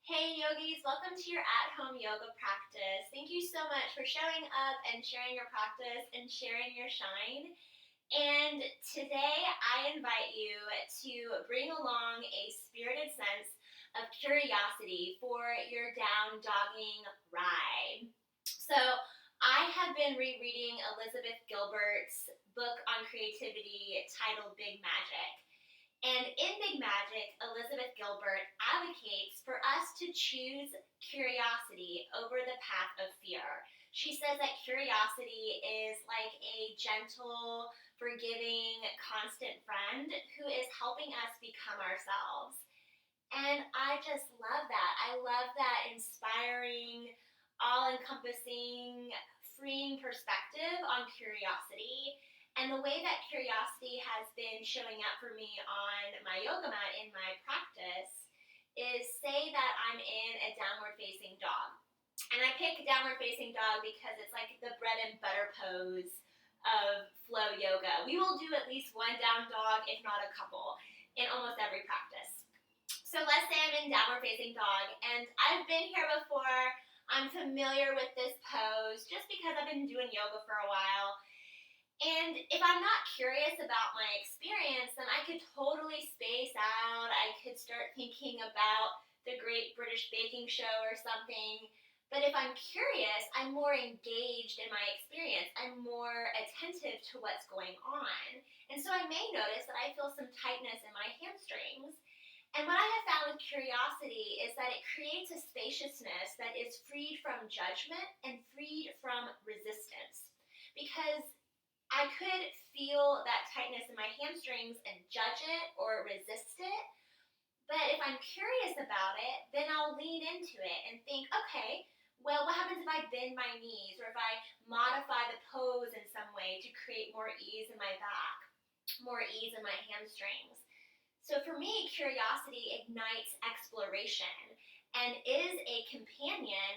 Hey yogis, welcome to your at-home yoga practice. Thank you so much for showing up and sharing your practice and sharing your shine. And today I invite you to bring along a spirited sense of curiosity for your down dogging ride. So I have been rereading Elizabeth Gilbert's book on creativity titled Big Magic. And in Big Magic, Elizabeth Gilbert advocates for us to choose curiosity over the path of fear. She says that curiosity is like a gentle, forgiving, constant friend who is helping us become ourselves. And I just love that. I love that inspiring, all-encompassing, freeing perspective on curiosity. And the way that curiosity has been showing up for me on my yoga mat in my practice is, say that I'm in a downward facing dog. And I pick downward facing dog because it's like the bread and butter pose of flow yoga. We will do at least one down dog, if not a couple, in almost every practice. So let's say I'm in downward facing dog and I've been here before. I'm familiar with this pose just because I've been doing yoga for a while. And if I'm not curious about my experience, then I could totally space out. I could start thinking about the Great British Baking Show or something. But if I'm curious, I'm more engaged in my experience. I'm more attentive to what's going on. And so I may notice that I feel some tightness in my hamstrings. And what I have found with curiosity is that it creates a spaciousness that is freed from judgment and freed from resistance. Because I could feel that tightness in my hamstrings and judge it or resist it. But if I'm curious about it, then I'll lean into it and think, okay, well, what happens if I bend my knees or if I modify the pose in some way to create more ease in my back, more ease in my hamstrings? So for me, curiosity ignites exploration and is a companion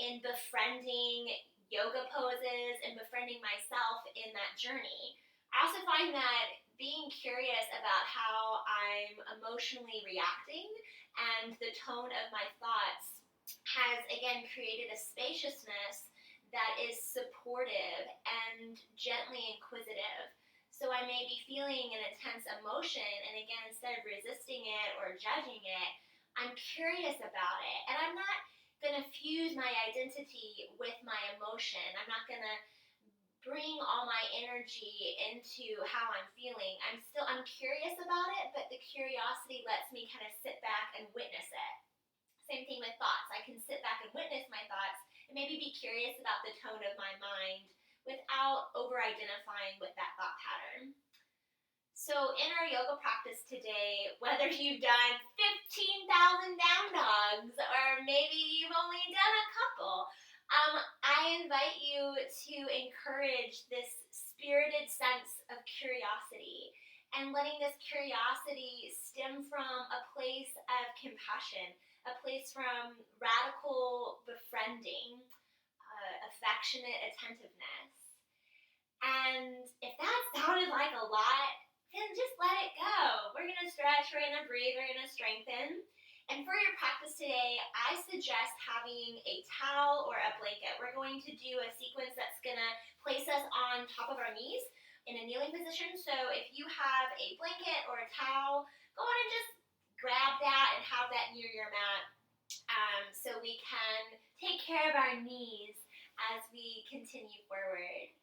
in befriending yoga poses and befriending myself in that journey. I also find that being curious about how I'm emotionally reacting and the tone of my thoughts has, again, created a spaciousness that is supportive and gently inquisitive. So I may be feeling an intense emotion, and again, instead of resisting it or judging it, I'm curious about it. And I'm not going to fuse my identity with my emotion. I'm not going to bring all my energy into how I'm feeling. I'm curious about it, but the curiosity lets me kind of sit back and witness it. Same thing with thoughts. I can sit back and witness my thoughts and maybe be curious about the tone of my mind without over-identifying with that thought pattern. So in our yoga practice today, whether you've done 15,000 down dogs or maybe you've only done a couple, I invite you to encourage this spirited sense of curiosity and letting this curiosity stem from a place of compassion, a place from radical befriending, affectionate attentiveness. And if that sounded like a lot, then just let it go. We're going to stretch, we're going to breathe, we're going to strengthen. And for your practice today, I suggest having a towel or a blanket. We're going to do a sequence that's going to place us on top of our knees in a kneeling position. So if you have a blanket or a towel, go on and just grab that and have that near your mat so we can take care of our knees as we continue forward.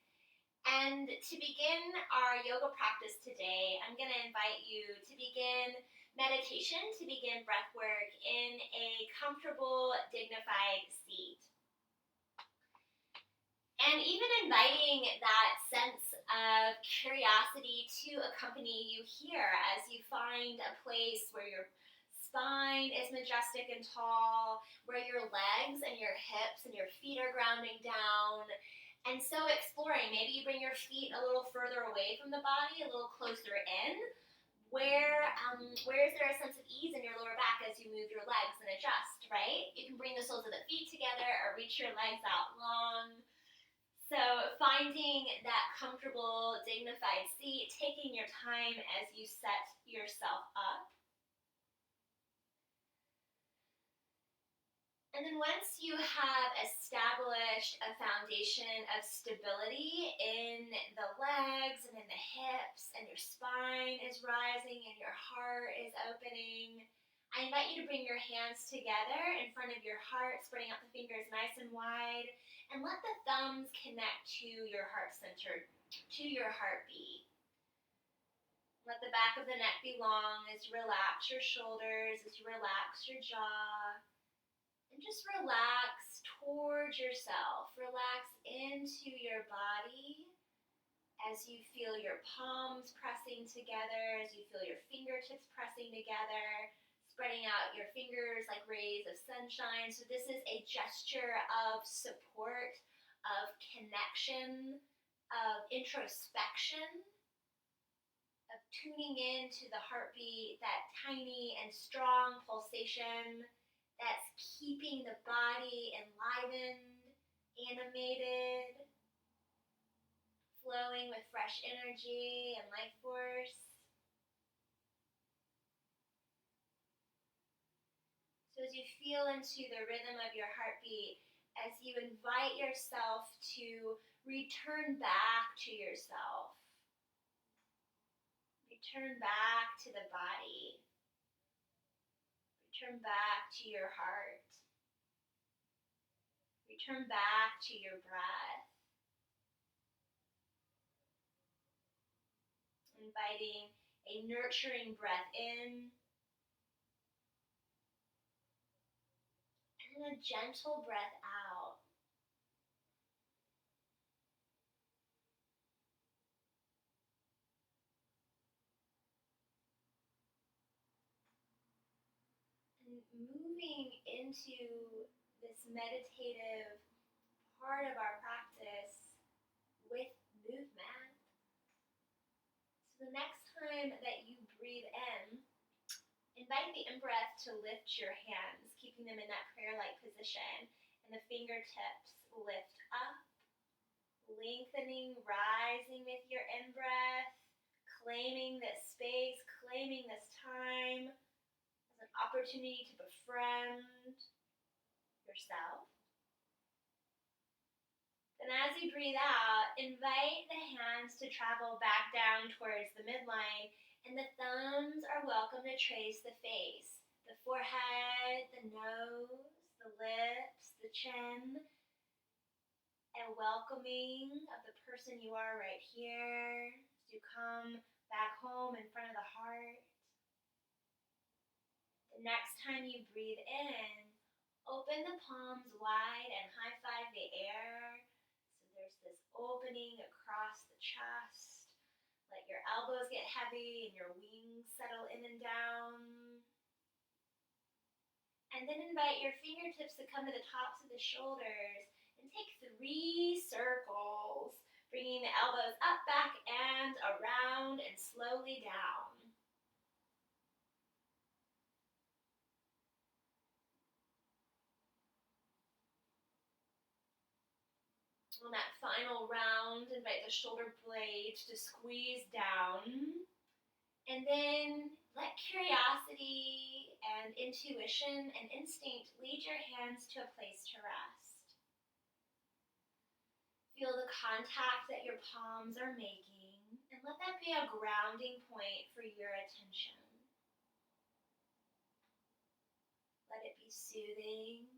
And to begin our yoga practice today, I'm going to invite you to begin meditation, to begin breath work in a comfortable, dignified seat. And even inviting that sense of curiosity to accompany you here as you find a place where your spine is majestic and tall, where your legs and your hips and your feet are grounding down. And so exploring, maybe you bring your feet a little further away from the body, a little closer in. Where is there a sense of ease in your lower back as you move your legs and adjust, right? You can bring the soles of the feet together or reach your legs out long. So finding that comfortable, dignified seat, taking your time as you set yourself up. And then once you have established a foundation of stability in the legs and in the hips, and your spine is rising and your heart is opening, I invite you to bring your hands together in front of your heart, spreading out the fingers nice and wide, and let the thumbs connect to your heart center, to your heartbeat. Let the back of the neck be long as you relax your shoulders, as you relax your jaw. And just relax towards yourself. Relax into your body as you feel your palms pressing together, as you feel your fingertips pressing together, spreading out your fingers like rays of sunshine. So this is a gesture of support, of connection, of introspection, of tuning into the heartbeat, that tiny and strong pulsation that's keeping the body enlivened, animated, flowing with fresh energy and life force. So as you feel into the rhythm of your heartbeat, as you invite yourself to return back to yourself, return back to the body, return back to your heart. Return back to your breath, inviting a nurturing breath in and a gentle breath out. And moving into this meditative part of our practice with movement. So the next time that you breathe in, invite the in-breath to lift your hands, keeping them in that prayer-like position, and the fingertips lift up, lengthening, rising with your in-breath, claiming this space, claiming this time as an opportunity to befriend yourself. Then as you breathe out, invite the hands to travel back down towards the midline, and the thumbs are welcome to trace the face, the forehead, the nose, the lips, the chin, a welcoming of the person you are right here as you come back home in front of the heart. The next time you breathe in, open the palms wide and high-five the air. So there's this opening across the chest. Let your elbows get heavy and your wings settle in and down. And then invite your fingertips to come to the tops of the shoulders and take 3 circles, bringing the elbows up, back, and around and slowly down. On that final round, invite the shoulder blades to squeeze down. And then let curiosity and intuition and instinct lead your hands to a place to rest. Feel the contact that your palms are making, and let that be a grounding point for your attention. Let it be soothing.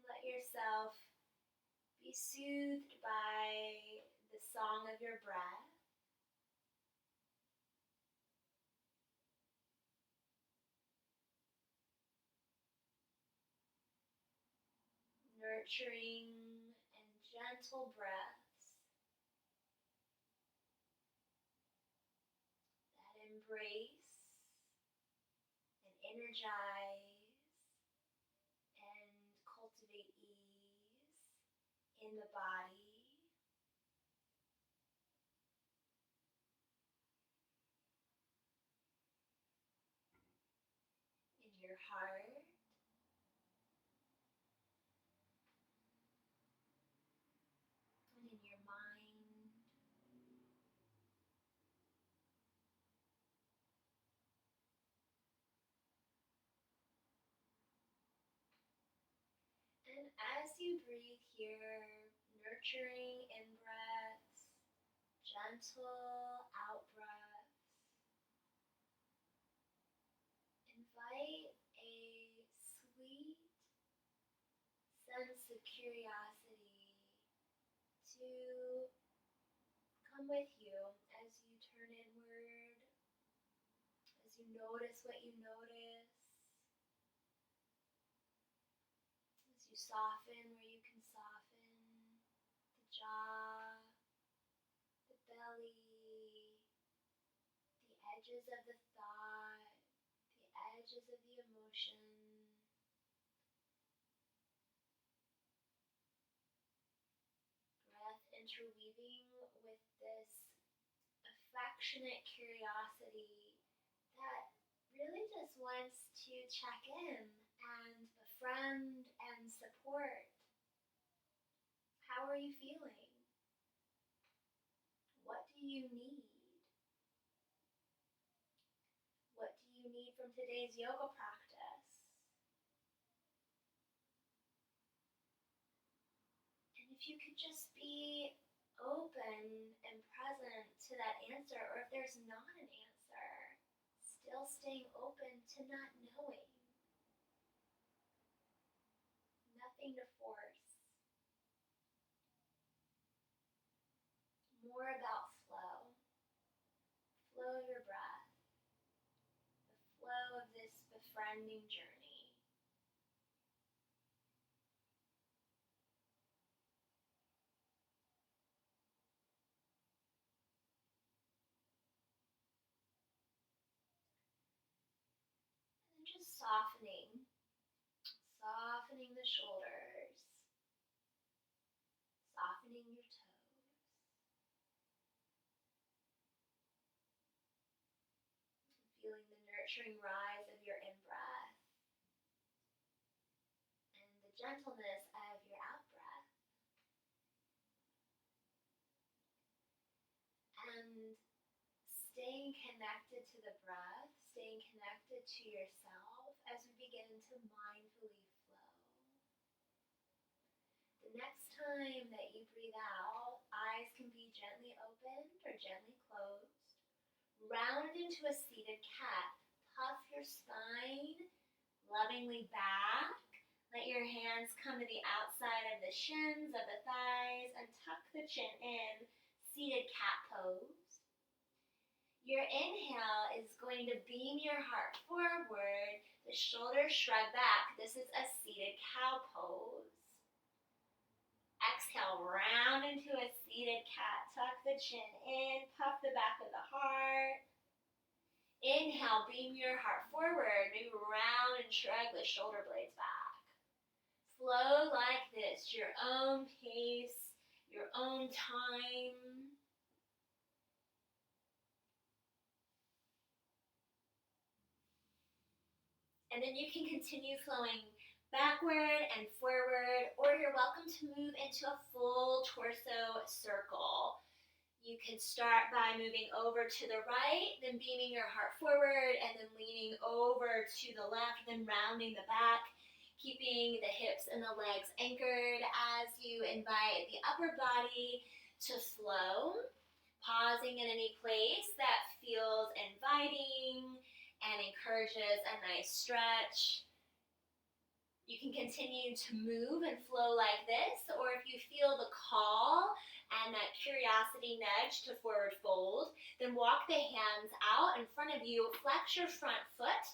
Let yourself be soothed by the song of your breath. Nurturing and gentle breaths that embrace and energize and cultivate ease in the body, in your heart, and in your mind. as you breathe here, nurturing in-breaths, gentle out-breaths, invite a sweet sense of curiosity to come with you as you turn inward, as you notice what you notice, as you soften where you can soften, the jaw, the belly, the edges of the thought, the edges of the emotion. Breath interweaving with this affectionate curiosity that really just wants to check in and befriend and support. How are you feeling? What do you need? What do you need from today's yoga practice? And if you could just be open and present to that answer, or if there's not an answer, still staying open to not knowing. Nothing to force. More about flow. Flow of your breath. The flow of this befriending journey. And then just softening the shoulders, softening your toes, feeling the nurturing rise of your in-breath and the gentleness of your out-breath. And staying connected to the breath, staying connected to yourself as we begin to mindfully flow. The next time that you breathe out, eyes can be gently opened or gently closed. Round into a seated cat. Puff your spine lovingly back. Let your hands come to the outside of the shins of the thighs and tuck the chin in. Seated cat pose. Your inhale is going to beam your heart forward. The shoulders shrug back. This is a seated cow pose. Exhale, round into a seated cat. Tuck the chin in, puff the back of the heart. Inhale, beam your heart forward. Maybe round and shrug the shoulder blades back. Flow like this, your own pace, your own time. And then you can continue flowing backward and forward, or you're welcome to move into a full torso circle. You can start by moving over to the right, then beaming your heart forward, and then leaning over to the left, then rounding the back, keeping the hips and the legs anchored as you invite the upper body to flow, pausing in any place that feels inviting and encourages a nice stretch. You can continue to move and flow like this, or if you feel the call and that curiosity nudge to forward fold, then walk the hands out in front of you, flex your front foot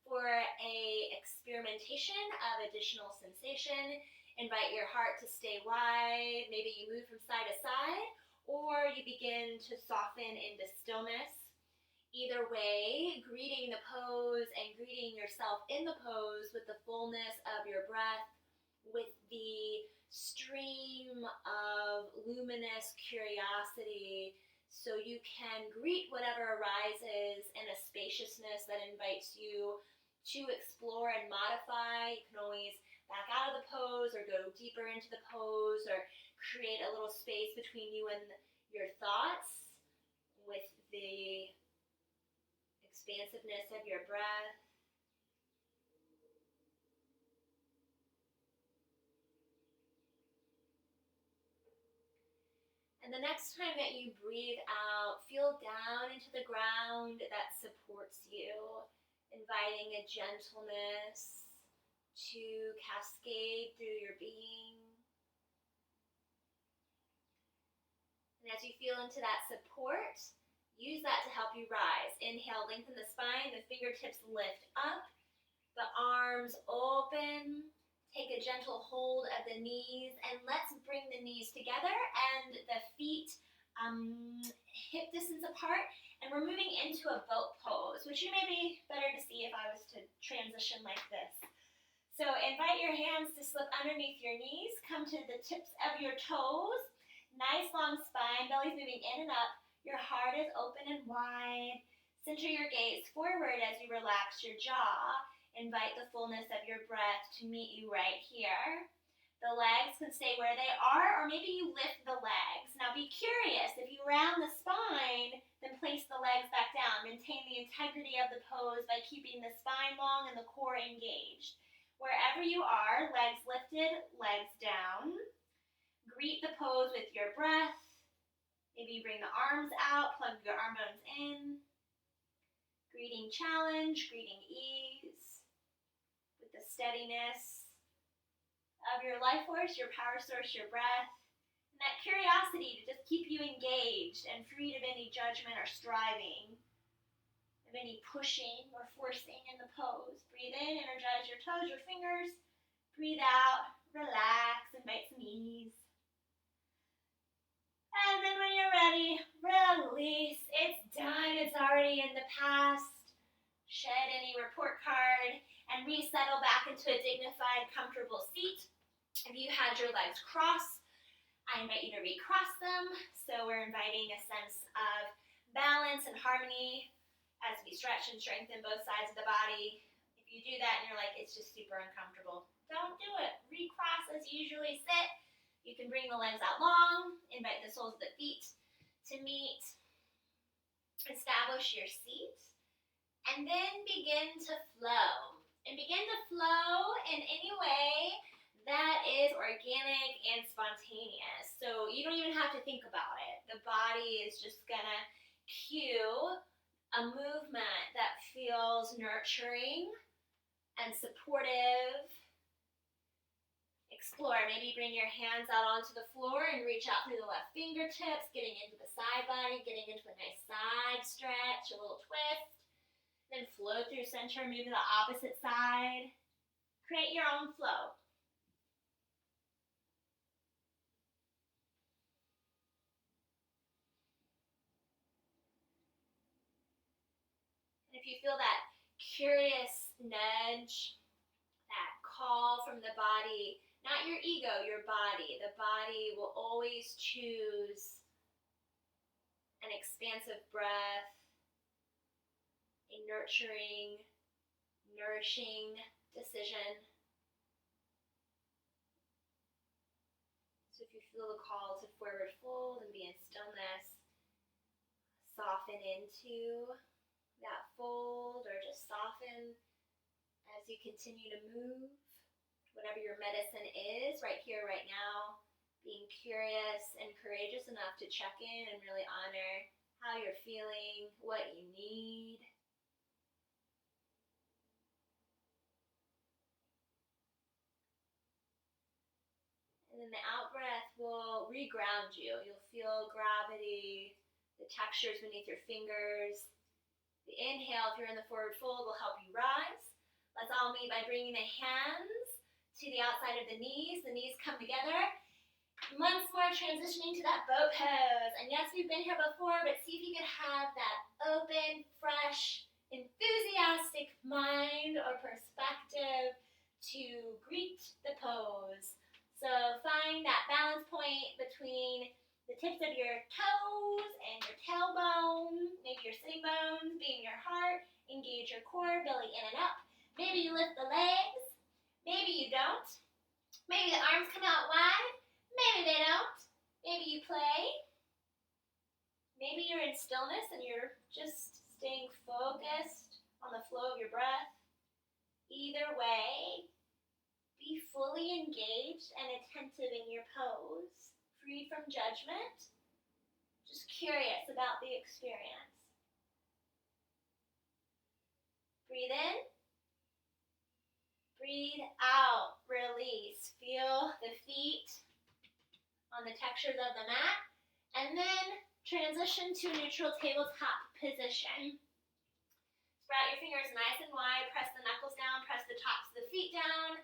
for a experimentation of additional sensation. Invite your heart to stay wide. Maybe you move from side to side, or you begin to soften into stillness. Either way, greeting the pose and greeting yourself in the pose with the fullness of your breath, with the stream of luminous curiosity, so you can greet whatever arises in a spaciousness that invites you to explore and modify. You can always back out of the pose or go deeper into the pose or create a little space between you and your thoughts with the expansiveness of your breath. And the next time that you breathe out, feel down into the ground that supports you, inviting a gentleness to cascade through your being. And as you feel into that support, use that to help you rise. Inhale, lengthen the spine, the fingertips lift up, the arms open. Take a gentle hold of the knees, and let's bring the knees together and the feet hip distance apart, and we're moving into a boat pose, which you may be better to see if I was to transition like this. So invite your hands to slip underneath your knees, come to the tips of your toes, nice long spine, belly's moving in and up, your heart is open and wide, center your gaze forward as you relax your jaw. Invite the fullness of your breath to meet you right here. The legs can stay where they are, or maybe you lift the legs. Now be curious, if you round the spine, then place the legs back down. Maintain the integrity of the pose by keeping the spine long and the core engaged. Wherever you are, legs lifted, legs down. Greet the pose with your breath. Maybe you bring the arms out, plug your arm bones in. Greeting challenge, greeting ease. The steadiness of your life force, your power source, your breath, and that curiosity to just keep you engaged and freed of any judgment or striving, of any pushing or forcing in the pose. Breathe in, energize your toes, your fingers. Breathe out, relax, invite some ease. And then when you're ready, release. It's done, it's already in the past. Shed any report card and resettle back into a dignified, comfortable seat. If you had your legs crossed, I invite you to recross them. So we're inviting a sense of balance and harmony as we stretch and strengthen both sides of the body. If you do that and you're like, it's just super uncomfortable, don't do it. Recross as you usually sit. You can bring the legs out long, invite the soles of the feet to meet. Establish your seat. And then begin to flow. And begin to flow in any way that is organic and spontaneous. So you don't even have to think about it. The body is just gonna cue a movement that feels nurturing and supportive. Explore. Maybe bring your hands out onto the floor and reach out through the left fingertips, getting into the side body, getting into a nice side stretch, a little twist. Then flow through center, move to the opposite side. Create your own flow. And if you feel that curious nudge, that call from the body, not your ego, your body. The body will always choose an expansive breath, a nurturing, nourishing decision. So if you feel the call to forward fold and be in stillness, soften into that fold, or just soften as you continue to move. Whatever your medicine is, right here, right now, being curious and courageous enough to check in and really honor how you're feeling, what you need. And then the out breath will reground you. You'll feel gravity, the textures beneath your fingers. The inhale, if you're in the forward fold, will help you rise. Let's all meet by bringing the hands to the outside of the knees. The knees come together. Once more, transitioning to that boat pose. And yes, we've been here before, but see if you can have that open, fresh, enthusiastic mind or perspective to greet the pose. So find that balance point between the tips of your toes and your tailbone, maybe your sitting bones being your heart. Engage your core, belly in and up. Maybe you lift the legs, maybe you don't. Maybe the arms come out wide, maybe they don't. Maybe you play. Maybe you're in stillness and you're just staying focused on the flow of your breath. Either way, be fully engaged and attentive in your pose, free from judgment, Just curious about the experience. Breathe in. Breathe out. Release. Feel the feet on the textures of the mat. And then transition to a neutral tabletop position. Spread out your fingers nice and wide. Press the knuckles down. Press the tops of the feet down.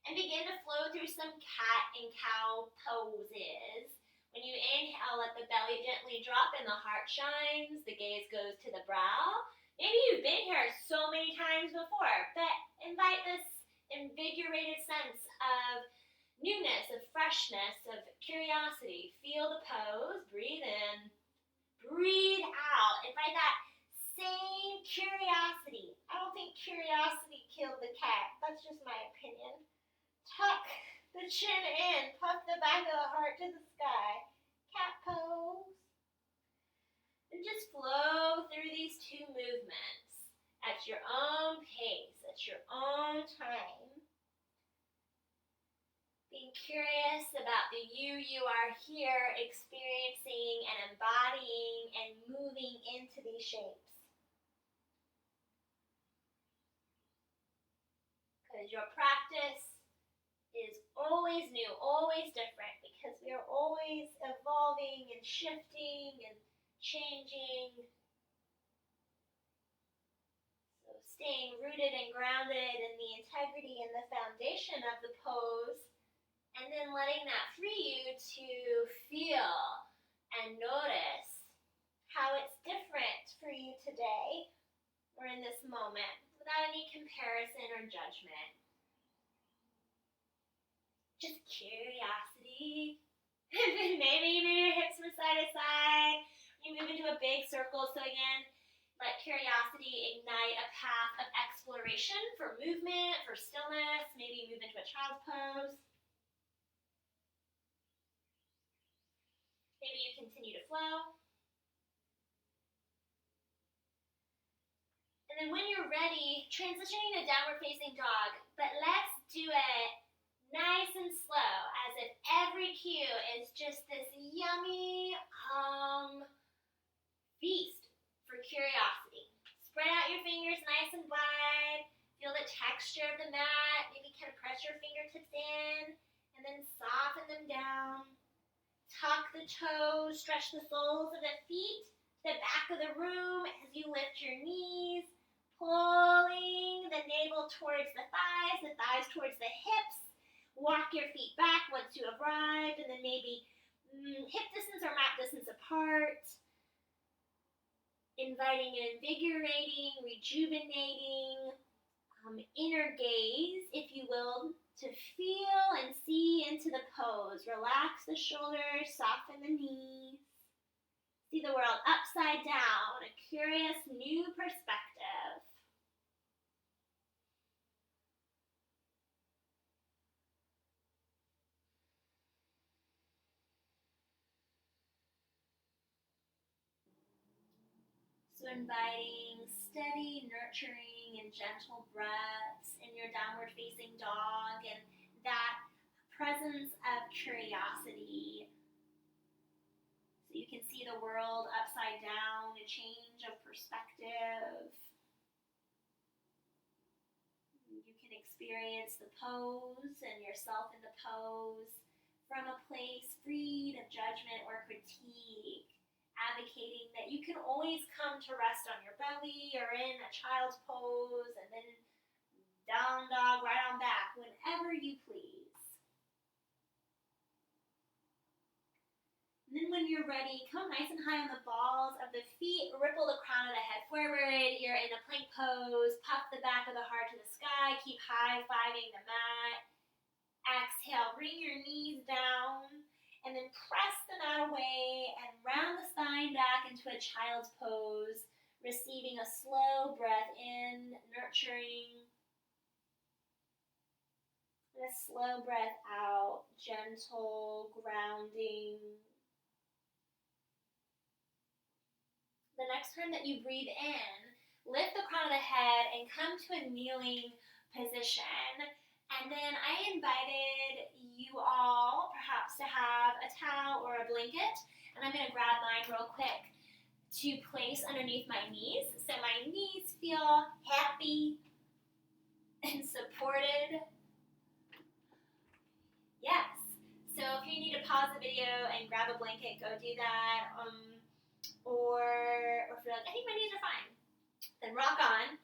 And begin to flow through some cat and cow poses. When you inhale, let the belly gently drop and the heart shines. The gaze goes to the brow. Maybe you've been here so many times before, but invite this invigorated sense of newness, of freshness, of curiosity. Feel the pose. Breathe in. Breathe out. Invite that same curiosity. I don't think curiosity killed the cat. That's just my opinion. Tuck the chin in. Puff the back of the heart to the sky. Cat pose. And just flow through these two movements at your own pace, at your own time. Being curious about the you are here experiencing and embodying and moving into these shapes. Because your practice is always new, always different, because we are always evolving and shifting and changing. So staying rooted and grounded in the integrity and the foundation of the pose, and then letting that free you to feel and notice how it's different for you today or in this moment without any comparison or judgment. Just curiosity. Maybe you move your hips from side to side. You move into a big circle. So again, let curiosity ignite a path of exploration for movement, for stillness. Maybe you move into a child's pose. Maybe you continue to flow. And then when you're ready, transitioning to downward facing dog, but let's do it nice and slow, as if every cue is just this yummy feast for curiosity. Spread out your fingers nice and wide. Feel the texture of the mat. Maybe kind of press your fingertips in and then soften them down. Tuck the toes, stretch the soles of the feet to the back of the room as you lift your knees, pulling the navel towards the thighs towards the hips. Walk your feet back once you have arrived, and then maybe hip distance or mat distance apart. Inviting an invigorating, rejuvenating inner gaze, if you will, to feel and see into the pose. Relax the shoulders, soften the knees. See the world upside down, a curious new perspective. So inviting steady, nurturing, and gentle breaths in your downward facing dog, and that presence of curiosity. So you can see the world upside down, a change of perspective. You can experience the pose and yourself in the pose from a place freed of judgment or critique. Advocating that you can always come to rest on your belly or in a child's pose and then down dog, right on back, whenever you please. And then when you're ready, come nice and high on the balls of the feet, ripple the crown of the head forward. You're in a plank pose, puff the back of the heart to the sky, keep high-fiving the mat. Exhale, bring your knees down. And then press the mat away and round the spine back into a child's pose, receiving a slow breath in, nurturing, and a slow breath out, gentle, grounding. The next time that you breathe in, lift the crown of the head and come to a kneeling position. And then I invited you all perhaps to have a towel or a blanket And I'm going to grab mine real quick to place underneath my knees, so my knees feel happy and supported. Yes. So if you need to pause the video and grab a blanket, go do that. Or if you're like, I think my knees are fine, then rock on.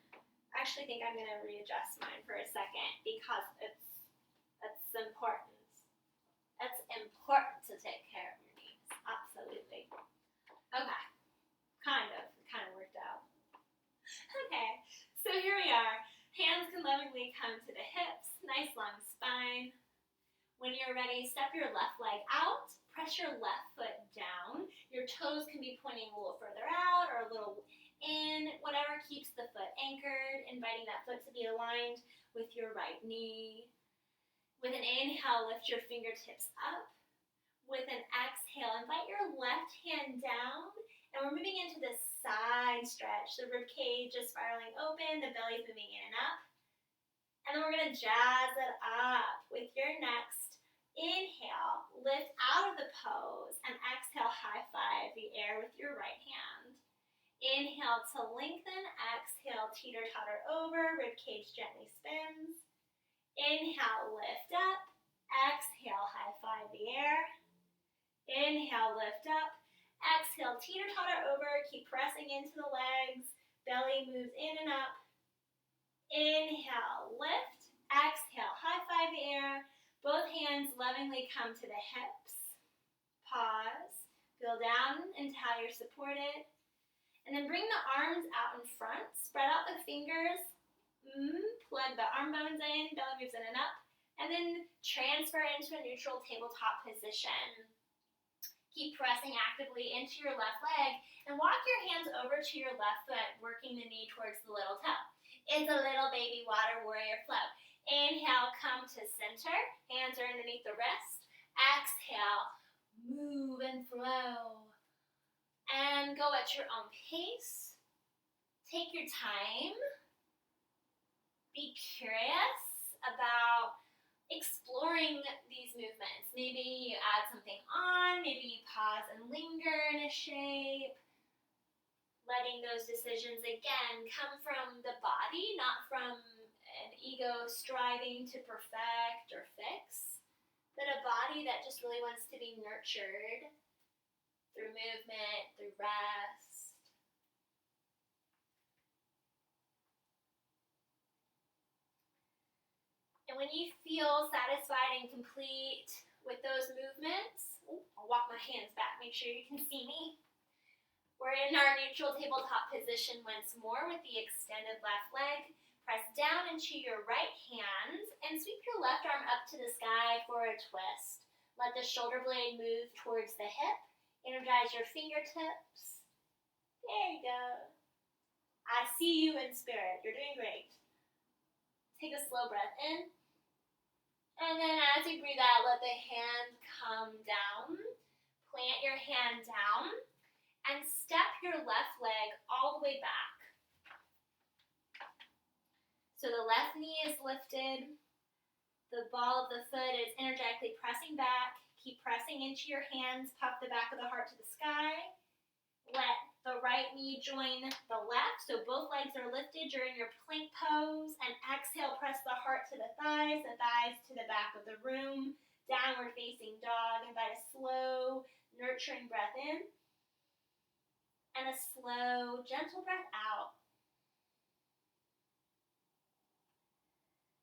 I actually think I'm going to readjust mine for a second because it's important. It's important to take care of your knees. Absolutely. Okay. Kind of worked out. Okay, so here we are. Hands can lovingly come to the hips, nice long spine. When you're ready, step your left leg out, press your left foot down. Your toes can be pointing a little further out or a little in, whatever keeps the foot anchored, inviting that foot to be aligned with your right knee. With an inhale, lift your fingertips up. With an exhale, invite your left hand down. And we're moving into the side stretch. The rib cage is spiraling open, the belly's moving in and up. And then we're going to jazz it up with your next inhale. Lift out of the pose and exhale, high five the air with your right hand. Inhale to lengthen, exhale, teeter-totter over, rib cage gently spins. Inhale, lift up, exhale, high five the air. Inhale, lift up. Exhale, teeter-totter over, keep pressing into the legs, belly moves in and up. Inhale, lift, exhale, high five the air. Both hands lovingly come to the hips. Pause, feel down into how you're supported. And then bring the arms out in front, spread out the fingers, plug the arm bones in, belly moves in and up. And then transfer into a neutral tabletop position. Keep pressing actively into your left leg and walk your hands over to your left foot, working the knee towards the little toe. It's a little baby water warrior flow. Inhale, come to center. Hands are underneath the wrist. Exhale, move and flow. And go at your own pace. Take your time. Be curious about exploring these movements. Maybe you add something on, maybe you pause and linger in a shape. Letting those decisions again come from the body, not from an ego striving to perfect or fix, but a body that just really wants to be nurtured through movement, through rest. And when you feel satisfied and complete with those movements, I'll walk my hands back, make sure you can see me. We're in our neutral tabletop position once more with the extended left leg. Press down into your right hand and sweep your left arm up to the sky for a twist. Let the shoulder blade move towards the hip. Energize your fingertips. There you go. I see you in spirit. You're doing great. Take a slow breath in. And then as you breathe out, let the hand come down. Plant your hand down and step your left leg all the way back. So the left knee is lifted. The ball of the foot is energetically pressing back. Keep pressing into your hands. Puff the back of the heart to the sky. Let the right knee join the left, so both legs are lifted during your plank pose. And exhale, press the heart to the thighs to the back of the room. Downward facing dog. Invite a slow, nurturing breath in. And a slow, gentle breath out.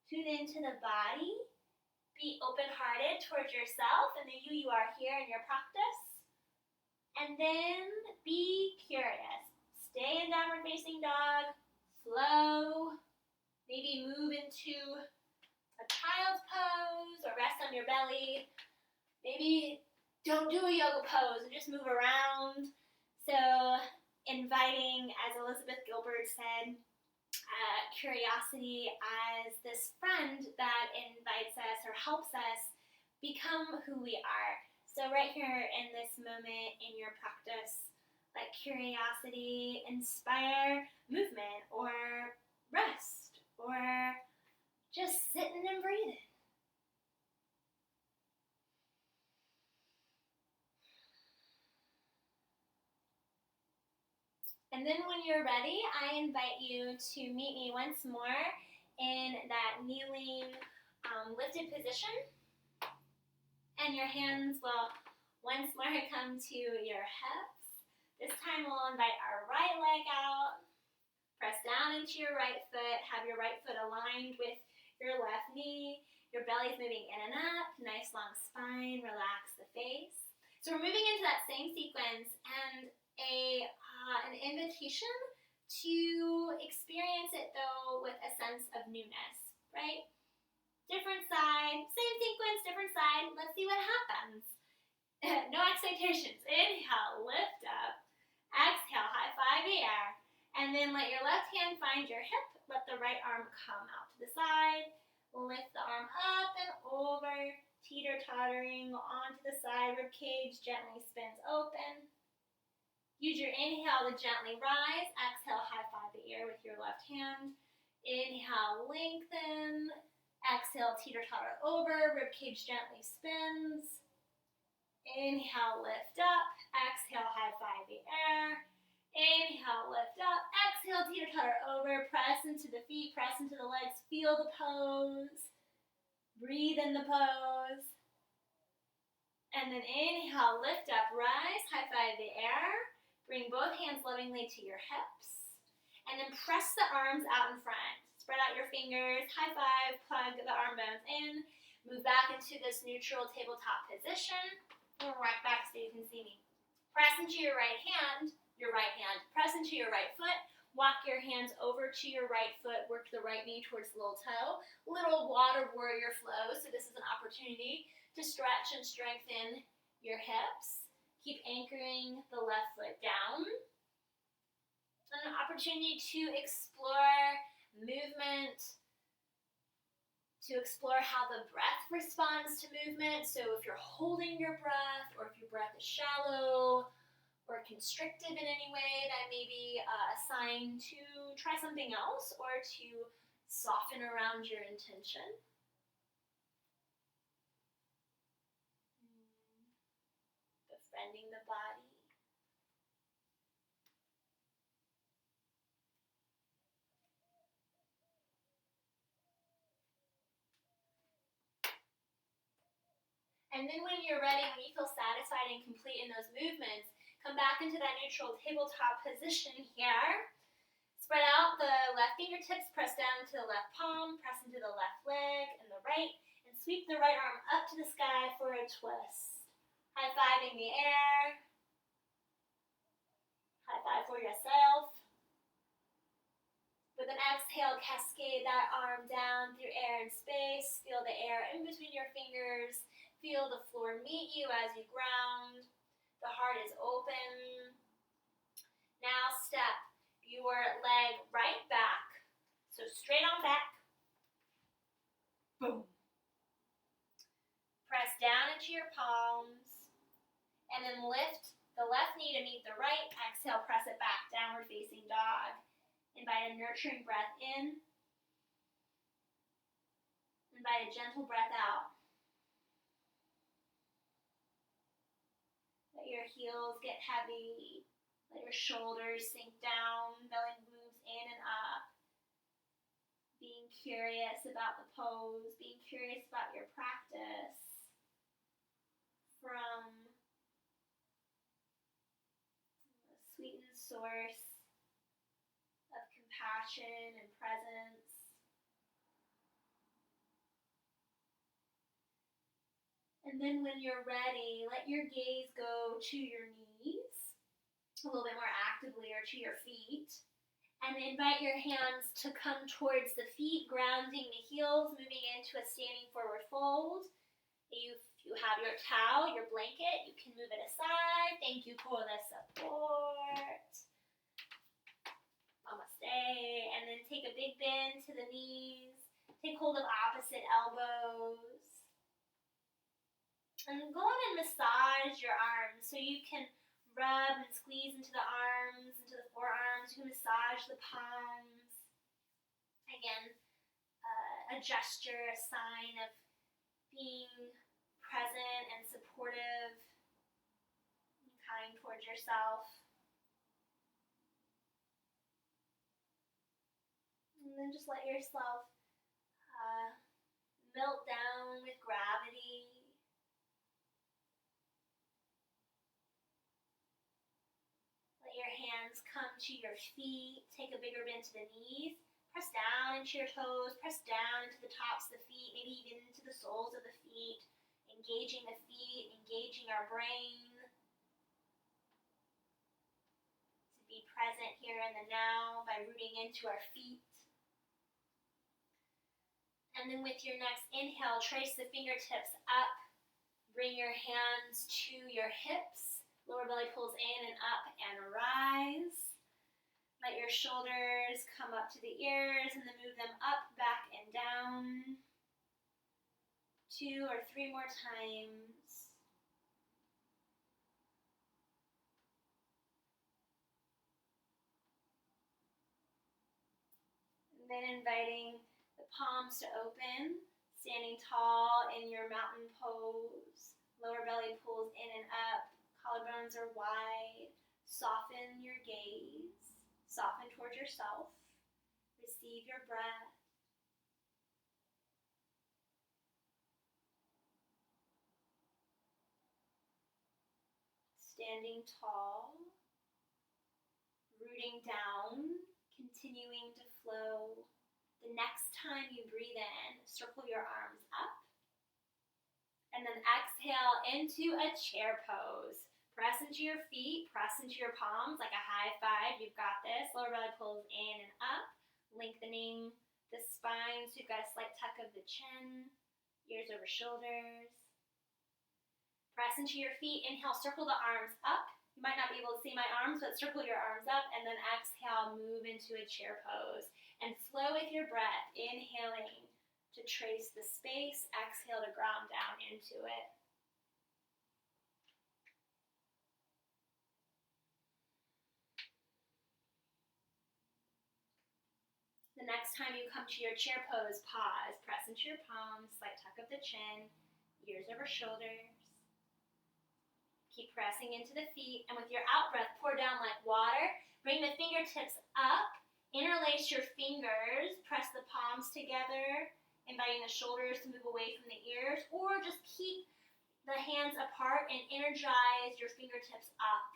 Tune into the body. Be open-hearted towards yourself and the you are here in your practice. And then be curious. Stay in downward facing dog. Flow. Maybe move into a child's pose or rest on your belly. Maybe don't do a yoga pose and just move around. So inviting, as Elizabeth Gilbert said, curiosity as this friend that invites us or helps us become who we are. So right here in this moment in your practice, let curiosity inspire movement or rest or just sitting and breathing. And then when you're ready, I invite you to meet me once more in that kneeling, lifted position. And your hands will once more come to your hips. This time we'll invite our right leg out. Press down into your right foot. Have your right foot aligned with your left knee. Your belly's moving in and up. Nice long spine. Relax the face. So we're moving into that same sequence and an invitation to experience it though with a sense of newness, right? Different side, same sequence, different side. Let's see what happens. No expectations. Inhale, lift up. Exhale, high five the air. And then let your left hand find your hip. Let the right arm come out to the side. Lift the arm up and over. Teeter-tottering onto the side. Rib cage gently spins open. Use your inhale to gently rise. Exhale, high five the air with your left hand. Inhale, lengthen. Exhale, teeter-totter over. Rib cage gently spins. Inhale, lift up. Exhale, high five the air. Inhale, lift up. Exhale, teeter-totter over. Press into the feet, press into the legs. Feel the pose. Breathe in the pose. And then inhale, lift up, rise. High five the air. Bring both hands lovingly to your hips. And then press the arms out in front. Spread out your fingers. High five. Plug the arm bones in. Move back into this neutral tabletop position. And right back so you can see me. Press into your right hand. Press into your right foot. Walk your hands over to your right foot. Work the right knee towards the little toe. Little water warrior flow. So this is an opportunity to stretch and strengthen your hips. Keep anchoring the left foot down. An opportunity to explore movement, to explore how the breath responds to movement. So if you're holding your breath, or if your breath is shallow or constricted in any way, that may be a sign to try something else or to soften around your intention. Befriending the body. And then when you're ready, when you feel satisfied and complete in those movements, come back into that neutral tabletop position here. Spread out the left fingertips, press down to the left palm, press into the left leg and the right, and sweep the right arm up to the sky for a twist. High-fiving the air. High five for yourself. With an exhale, cascade that arm down through air and space. Feel the air in between your fingers. Feel the floor meet you as you ground. The heart is open. Now step your leg right back. So straight on back. Boom. Press down into your palms. And then lift the left knee to meet the right. Exhale, press it back. Downward facing dog. Invite a nurturing breath in. Invite a gentle breath out. Let your heels get heavy. Let your shoulders sink down. Belly moves in and up. Being curious about the pose. Being curious about your practice. From a sweetened source of compassion and presence. And then when you're ready, let your gaze go to your knees, a little bit more actively, or to your feet. And invite your hands to come towards the feet, grounding the heels, moving into a standing forward fold. If you have your towel, your blanket, you can move it aside. Thank you for the support. Namaste. And then take a big bend to the knees. Take hold of opposite elbows. And go on and massage your arms so you can rub and squeeze into the arms, into the forearms. You can massage the palms. Again, a gesture, a sign of being present and supportive and kind towards yourself. then just let yourself melt down with gravity. Let your hands come to your feet. Take a bigger bend to the knees. Press down into your toes. Press down into the tops of the feet, maybe even into the soles of the feet. Engaging the feet, engaging our brain. To be present here in the now by rooting into our feet. And then with your next inhale, trace the fingertips up. Bring your hands to your hips. Lower belly pulls in and up and rise. Let your shoulders come up to the ears and then move them up, back, and down. 2 or 3 more times. And then inviting the palms to open, standing tall in your mountain pose. Lower belly pulls in and up, collarbones are wide. Soften your gaze, soften towards yourself. Receive your breath. Standing tall, rooting down, continuing to flow. The next time you breathe in, circle your arms up. And then exhale into a chair pose. Press into your feet, press into your palms like a high five. You've got this. Lower belly pulls in and up, lengthening the spine. So you've got a slight tuck of the chin, ears over shoulders. Press into your feet. Inhale, circle the arms up. You might not be able to see my arms, but circle your arms up. And then exhale, move into a chair pose. And flow with your breath, inhaling to trace the space. Exhale to ground down into it. The next time you come to your chair pose, pause. Press into your palms, slight tuck of the chin, ears over shoulders. Keep pressing into the feet, and with your out breath, pour down like water. Bring the fingertips up, interlace your fingers, press the palms together, inviting the shoulders to move away from the ears, or just keep the hands apart and energize your fingertips up.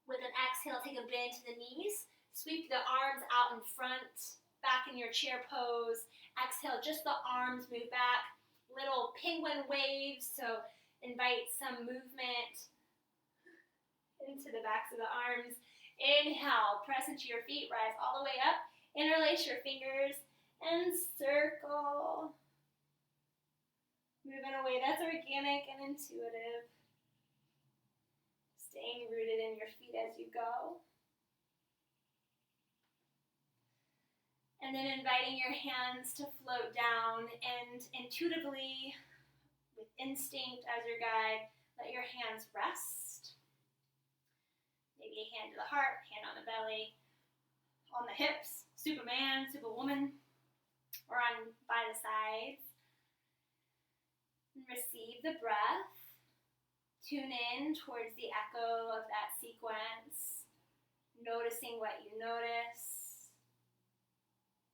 With an exhale, take a bend to the knees. Sweep the arms out in front, back in your chair pose. Exhale, just the arms move back. Little penguin waves, so invite some movement into the backs of the arms. Inhale, press into your feet, rise all the way up. Interlace your fingers and circle. Move in a way that's organic and intuitive. Staying rooted in your feet as you go. And then inviting your hands to float down and intuitively, with instinct as your guide, let your hands rest. Maybe a hand to the heart, hand on the belly, on the hips, Superman, Superwoman, or on by the sides. And receive the breath. Tune in towards the echo of that sequence, noticing what you notice.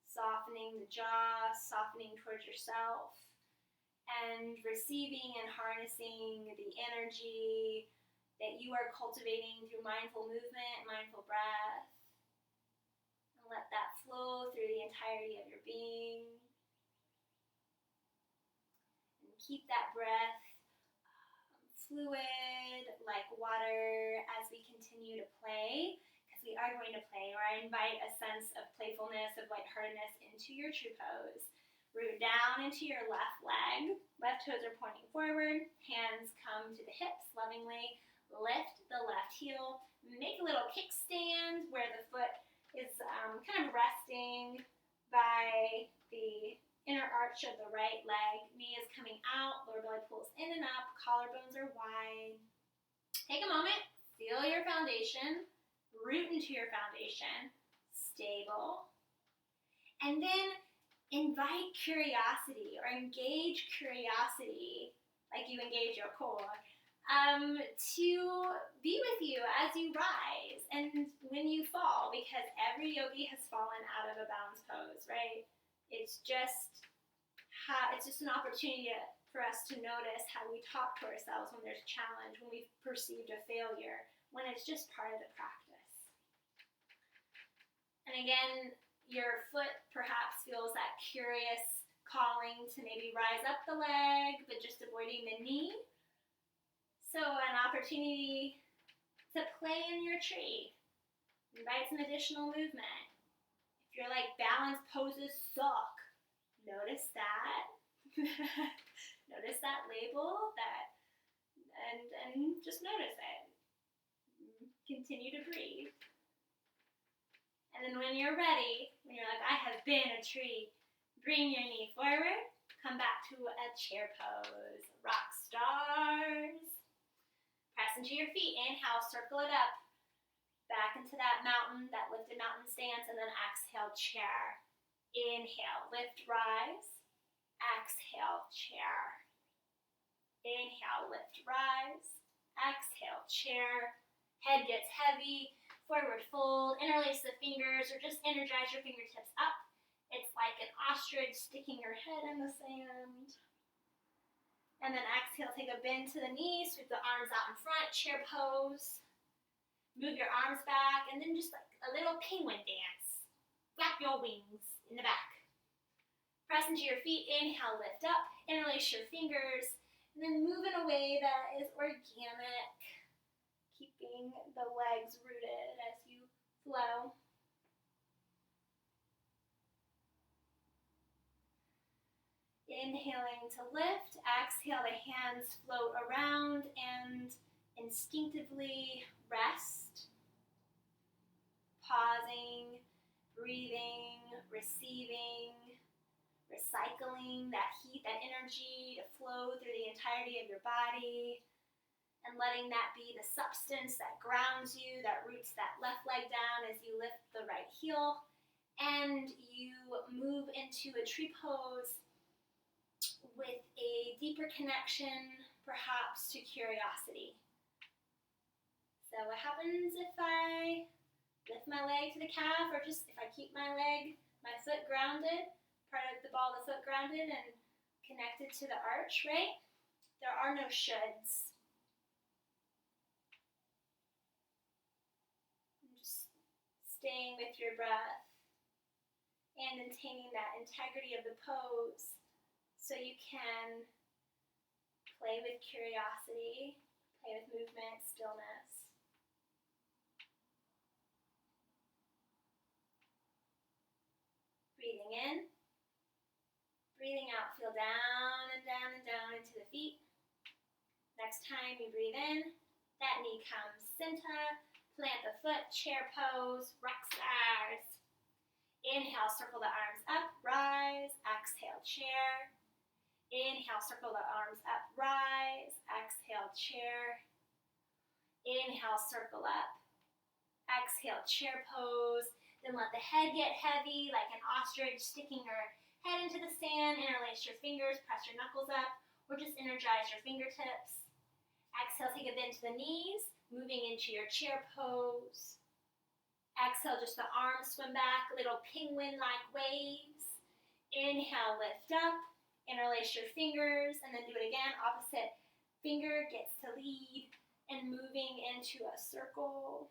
Softening the jaw, softening towards yourself, and receiving and harnessing the energy that you are cultivating through mindful movement, mindful breath. And let that flow through the entirety of your being. And keep that breath fluid, like water, as we continue to play. We are going to play, or I invite a sense of playfulness, of lightheartedness into your true pose. Root down into your left leg. Left toes are pointing forward. Hands come to the hips lovingly. Lift the left heel. Make a little kickstand where the foot is kind of resting by the inner arch of the right leg. Knee is coming out. Lower belly pulls in and up. Collarbones are wide. Take a moment. Feel your foundation. Root into your foundation, stable, and then invite curiosity or engage curiosity like you engage your core to be with you as you rise and when you fall, because every yogi has fallen out of a balance pose, right? It's just an opportunity for us to notice how we talk to ourselves when there's a challenge, when we've perceived a failure, when it's just part of the practice. And again, your foot perhaps feels that curious calling to maybe rise up the leg, but just avoiding the knee. So an opportunity to play in your tree. Invite some additional movement. If you're like, balance poses suck, notice that. Notice that label, and just notice it. Continue to breathe. And then when you're ready, when you're like, I have been a tree, bring your knee forward, come back to a chair pose, rock stars. Press into your feet, inhale, circle it up, back into that mountain, that lifted mountain stance, and then exhale, chair. Inhale, lift, rise, exhale, chair. Inhale, lift, rise, exhale, chair. Head gets heavy, forward fold, interlace the fingers, or just energize your fingertips up. It's like an ostrich sticking your head in the sand. And then exhale, take a bend to the knees, sweep the arms out in front, chair pose. Move your arms back, and then just like a little penguin dance. Flap your wings in the back. Press into your feet, inhale, lift up, interlace your fingers, and then move in a way that is organic, keeping the legs rooted as you flow. Inhaling to lift, exhale, the hands float around and instinctively rest. Pausing, breathing, receiving, recycling that heat, that energy to flow through the entirety of your body, and letting that be the substance that grounds you, that roots that left leg down as you lift the right heel, and you move into a tree pose with a deeper connection, perhaps, to curiosity. So what happens if I lift my leg to the calf, or just if I keep my foot grounded, part of the ball of the foot grounded and connected to the arch, right? There are no shoulds. Just staying with your breath and maintaining that integrity of the pose, so you can play with curiosity, play with movement, stillness. Breathing in, breathing out, feel down and down and down into the feet. Next time you breathe in, that knee comes center, plant the foot, chair pose, rock stars. Inhale, circle the arms up, rise, exhale, chair. Inhale, circle the arms up, rise, exhale, chair. Inhale, circle up, exhale, chair pose. Then let the head get heavy, like an ostrich sticking her head into the sand. Interlace your fingers, press your knuckles up, or just energize your fingertips. Exhale, take a bend to the knees, moving into your chair pose. Exhale, just the arms swim back, little penguin-like waves. Inhale, lift up. Interlace your fingers, and then do it again. Opposite finger gets to lead, and moving into a circle.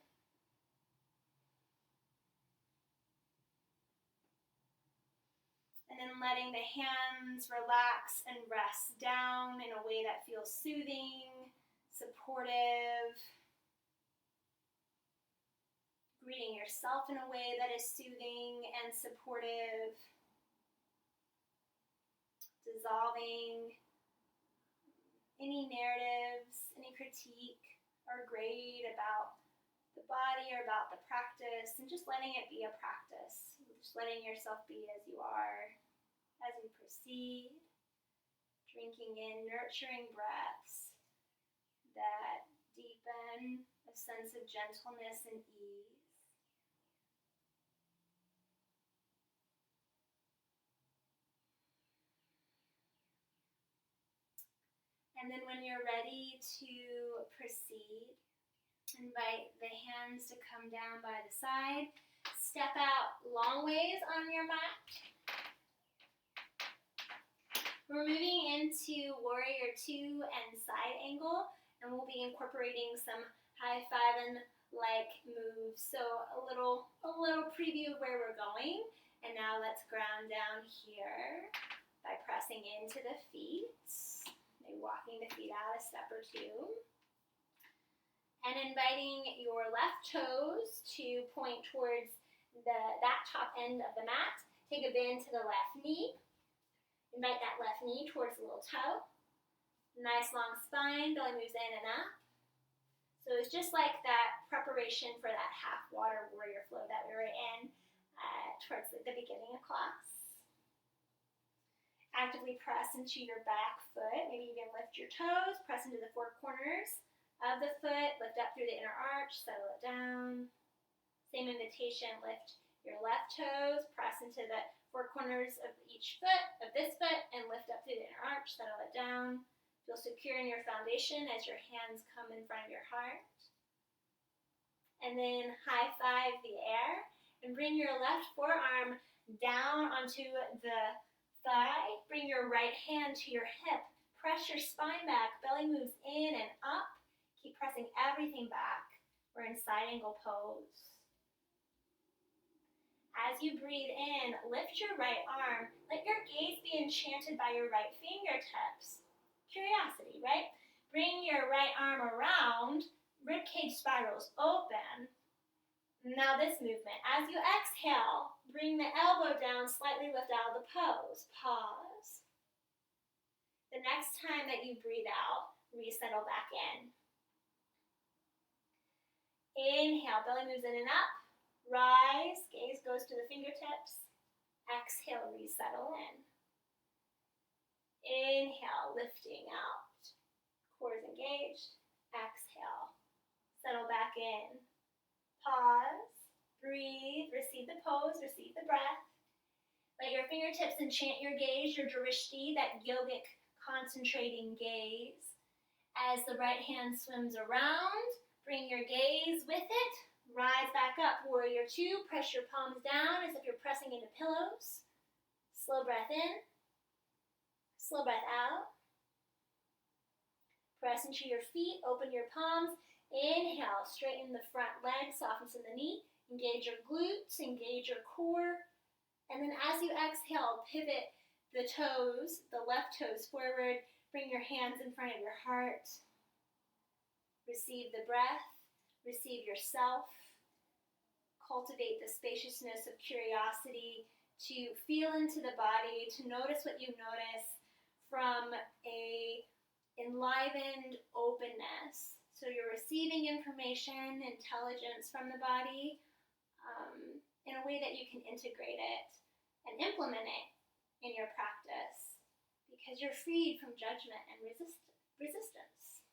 And then letting the hands relax and rest down in a way that feels soothing, supportive. Greeting yourself in a way that is soothing and supportive. Dissolving any narratives, any critique or grade about the body or about the practice, and just letting it be a practice. Just letting yourself be as you are, as you proceed, drinking in nurturing breaths that deepen a sense of gentleness and ease. And then when you're ready to proceed, invite the hands to come down by the side. Step out long ways on your mat. We're moving into Warrior 2 and side angle, and we'll be incorporating some high-fiving-like moves. So a little preview of where we're going. And now let's ground down here by pressing into the feet, maybe walking the feet out a step or two. And inviting your left toes to point towards that top end of the mat. Take a bend to the left knee. Invite that left knee towards the little toe. Nice long spine, belly moves in and up. So it's just like that preparation for that half water warrior flow that we were in towards the beginning of class. Actively press into your back foot. Maybe even lift your toes. Press into the four corners of the foot. Lift up through the inner arch. Settle it down. Same invitation. Lift your left toes. Press into the four corners of each foot, of this foot, and lift up through the inner arch, settle it down. Feel secure in your foundation as your hands come in front of your heart. And then high five the air, and bring your left forearm down onto the thigh. Bring your right hand to your hip. Press your spine back, belly moves in and up. Keep pressing everything back. We're in side angle pose. As you breathe in, lift your right arm. Let your gaze be enchanted by your right fingertips. Curiosity, right? Bring your right arm around. Ribcage spirals open. Now this movement. As you exhale, bring the elbow down, slightly lift out of the pose. Pause. The next time that you breathe out, resettle back in. Inhale, belly moves in and up. Rise, gaze goes to the fingertips. Exhale, resettle in. Inhale, lifting out. Core is engaged. Exhale, settle back in. Pause, breathe, receive the pose, receive the breath. Let your fingertips enchant your gaze, your drishti, that yogic concentrating gaze. As the right hand swims around, bring your gaze with it. Rise back up, Warrior 2. Press your palms down as if you're pressing into pillows. Slow breath in. Slow breath out. Press into your feet. Open your palms. Inhale. Straighten the front leg. Softness in the knee. Engage your glutes. Engage your core. And then as you exhale, pivot the toes, the left toes forward. Bring your hands in front of your heart. Receive the breath. Receive yourself. Cultivate the spaciousness of curiosity to feel into the body, to notice what you notice from a enlivened openness. So you're receiving information, intelligence from the body in a way that you can integrate it and implement it in your practice because you're freed from judgment and resistance.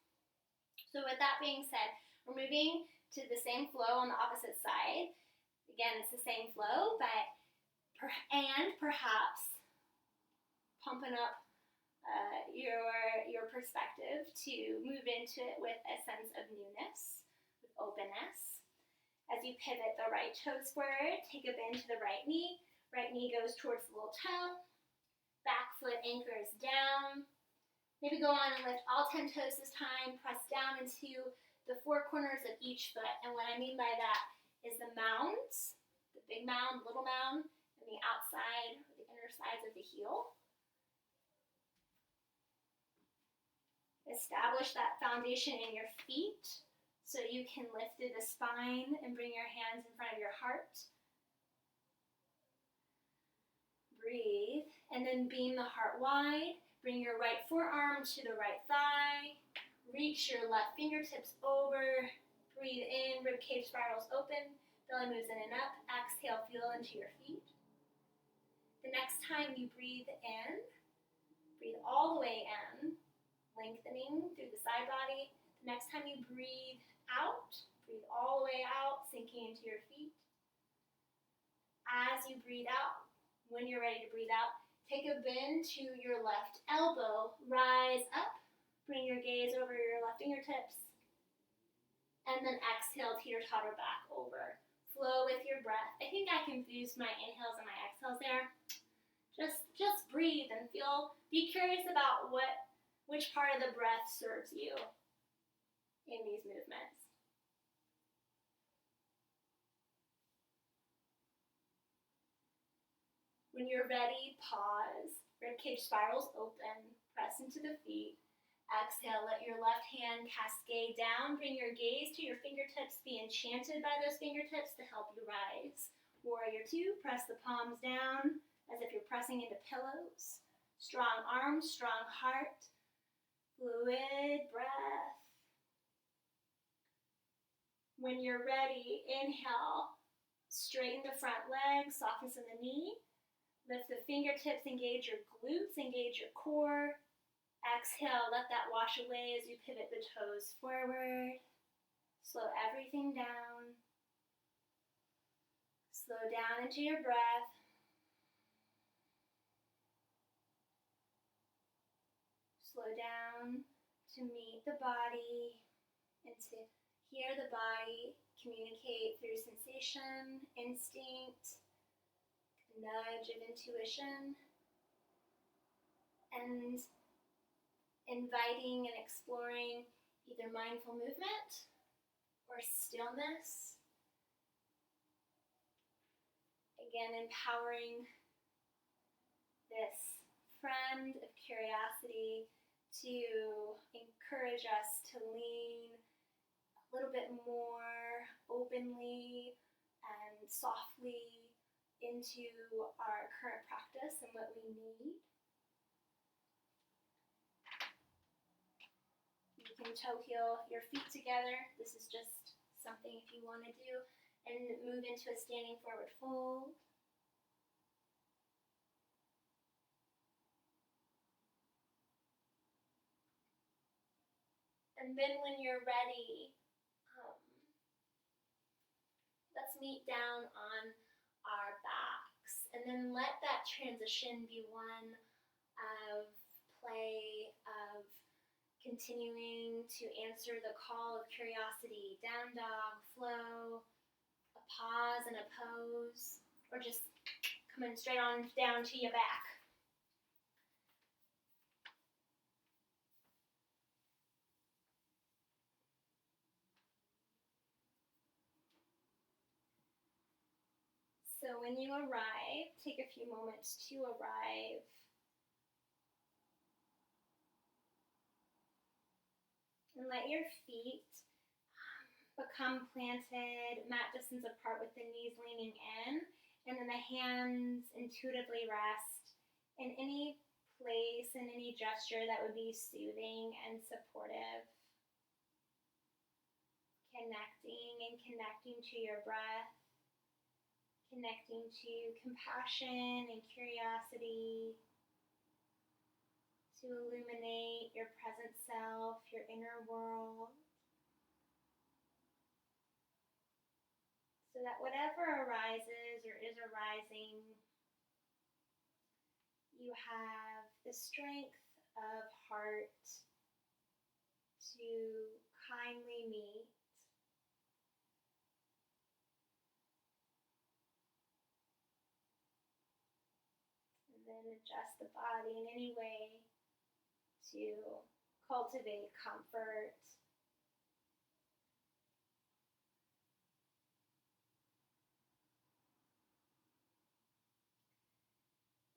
So with that being said, we're moving to the same flow on the opposite side. Again, it's the same flow, but perhaps pumping up your perspective to move into it with a sense of newness, with openness. As you pivot the right toes forward, take a bend to the right knee. Right knee goes towards the little toe. Back foot anchors down. Maybe go on and lift all 10 toes this time. Press down into the four corners of each foot. And what I mean by that is the mounds, the big mound, little mound, and the outside or the inner sides of the heel. Establish that foundation in your feet so you can lift through the spine and bring your hands in front of your heart. Breathe, and then beam the heart wide. Bring your right forearm to the right thigh. Reach your left fingertips over. Breathe in, ribcage spirals open. Belly moves in and up. Exhale, feel into your feet. The next time you breathe in, breathe all the way in, lengthening through the side body. The next time you breathe out, breathe all the way out, sinking into your feet. As you breathe out, when you're ready to breathe out, take a bend to your left elbow, rise up, Bring your gaze over your left fingertips. And then exhale, teeter-totter back over. Flow with your breath. I think I confused my inhales and my exhales there. Just breathe and be curious about which part of the breath serves you in these movements. When you're ready, pause. Ribcage spirals open. Press into the feet. Exhale, let your left hand cascade down. Bring your gaze to your fingertips. Be enchanted by those fingertips to help you rise. Warrior 2, press the palms down as if you're pressing into pillows. Strong arms, strong heart. Fluid breath. When you're ready, inhale. Straighten the front leg, softness in the knee. Lift the fingertips, engage your glutes, engage your core. Exhale, let that wash away as you pivot the toes forward. Slow everything down. Slow down into your breath. Slow down to meet the body and to hear the body communicate through sensation, instinct, nudge of intuition, and inviting and exploring either mindful movement or stillness. Again, empowering this friend of curiosity to encourage us to lean a little bit more openly and softly into our current practice and what we need. You can toe heel your feet together. This is just something if you want to do. And move into a standing forward fold. And then when you're ready, let's meet down on our backs. And then let that transition be one of play, of continuing to answer the call of curiosity. Down dog, flow, a pause and a pose, or just coming straight on down to your back. So when you arrive, take a few moments to arrive. And let your feet become planted, mat distance apart with the knees leaning in. And then the hands intuitively rest in any place, in any gesture that would be soothing and supportive. Connecting to your breath. Connecting to compassion and curiosity, to illuminate your present self, your inner world, so that whatever arises or is arising, you have the strength of heart to kindly meet. Then adjust the body in any way to cultivate comfort.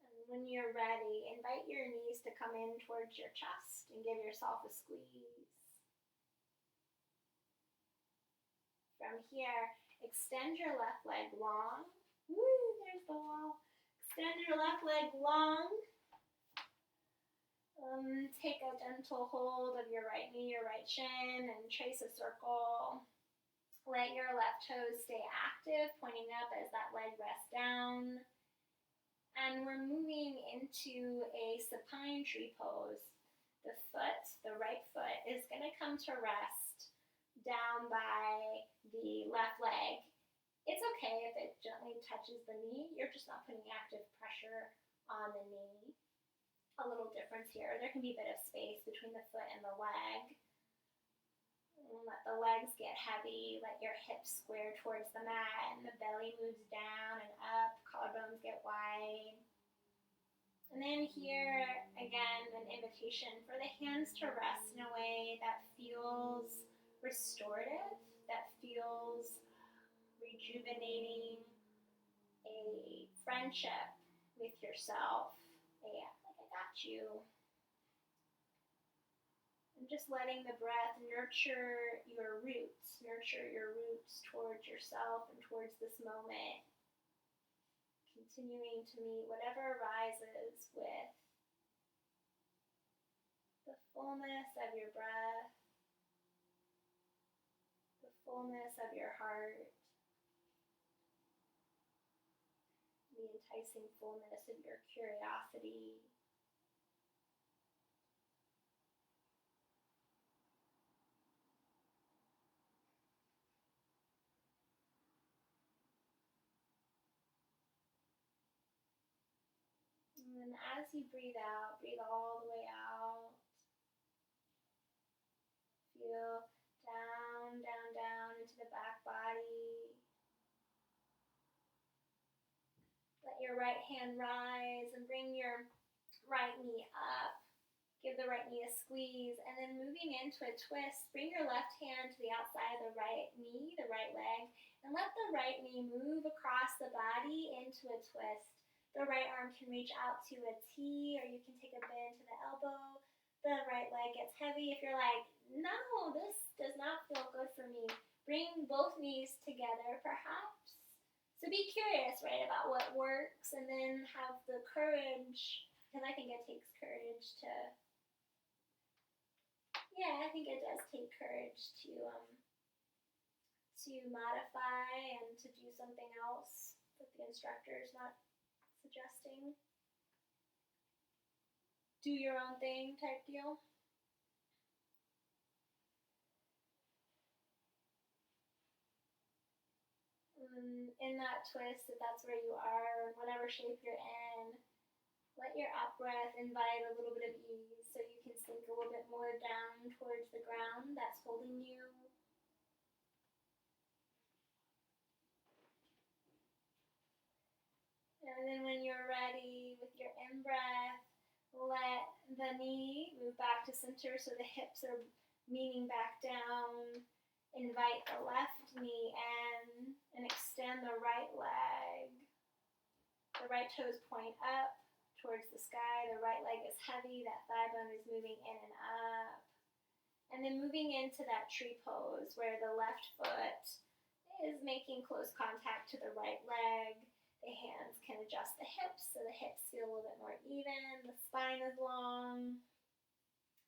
And when you're ready, invite your knees to come in towards your chest and give yourself a squeeze. From here, extend your left leg long. Woo, there's the wall. Extend your left leg long. Take a gentle hold of your right knee, your right shin, and trace a circle. Let your left toes stay active, pointing up as that leg rests down. And we're moving into a supine tree pose. The right foot, is going to come to rest down by the left leg. It's okay if it gently touches the knee. You're just not putting active pressure on the knee. a little difference here. There can be a bit of space between the foot and the leg. And let the legs get heavy. Let your hips square towards the mat and the belly moves down and up. Collarbones get wide. And then here, again, an invitation for the hands to rest in a way that feels restorative, that feels rejuvenating, a friendship with yourself, like I got you. And just letting the breath nurture your roots towards yourself and towards this moment. Continuing to meet whatever arises with the fullness of your breath, the fullness of your heart, the enticing fullness of your curiosity. And then as you breathe out, breathe all the way out. Feel down, down, down into the back body. Let your right hand rise and bring your right knee up. Give the right knee a squeeze, and then moving into a twist, bring your left hand to the outside of the right knee, the right leg, and let the right knee move across the body into a twist. The right arm can reach out to a T, or you can take a bend to the elbow. The right leg gets heavy. If you're like, no, this does not feel good for me, bring both knees together, perhaps. So be curious, right, about what works, and then have the courage, because I think it takes courage to, I think it does take courage to modify and to do something else that the instructor is not suggesting. Do your own thing type deal. In that twist, if that's where you are, whatever shape you're in, let your out breath invite a little bit of ease so you can sink a little bit more down towards the ground that's holding you. And then when you're ready with your in-breath, let the knee move back to center so the hips are leaning back down. Invite the left knee in and extend the right leg. The right toes point up towards the sky. The right leg is heavy. That thigh bone is moving in and up. And then moving into that tree pose where the left foot is making close contact to the right leg. The hands can adjust the hips so the hips feel a little bit more even. The spine is long.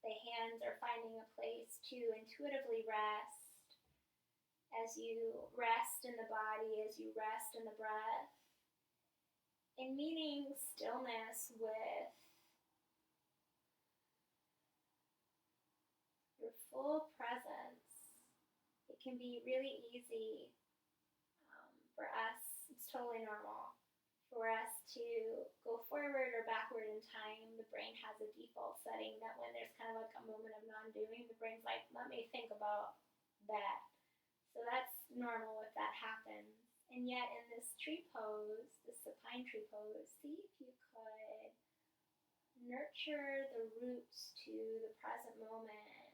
The hands are finding a place to intuitively rest as you rest in the body, as you rest in the breath. And meeting stillness with your full presence. It can be really easy for us, it's totally normal, for us to go forward or backward in time. The brain has a default setting that when there's kind of like a moment of non-doing, the brain's like, let me think about that. So that's normal if that happens. And yet in this tree pose, the supine tree pose, see if you could nurture the roots to the present moment.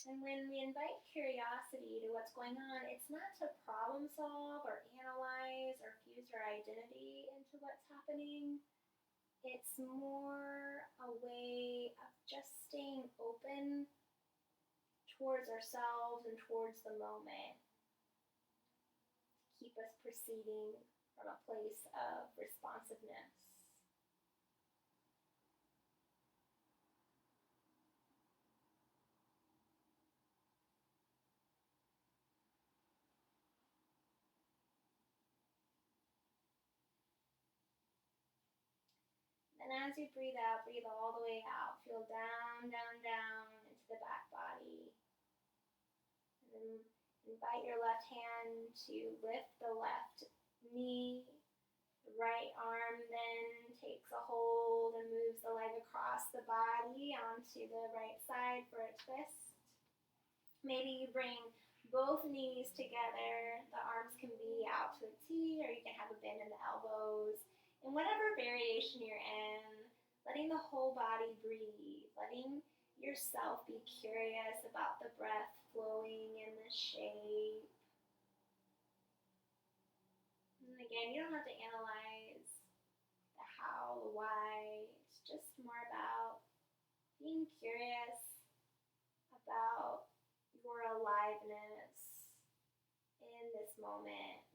And when we invite curiosity to what's going on, it's not to problem solve or analyze or fuse our identity into what's happening. It's more a way of just staying open towards ourselves and towards the moment. Keep us proceeding from a place of responsiveness. And as you breathe out, breathe all the way out. Feel down, down, down into the back body. And then invite your left hand to lift the left knee. The right arm then takes a hold and moves the onto the right side for a twist. Maybe you bring both knees together. The arms can be out to a T, or you can have a bend in the elbows. In whatever variation you're in, letting the whole body breathe, letting yourself be curious about the breath flowing in the shape. And again, you don't have to analyze the how, the why. It's just more about being curious about your aliveness in this moment.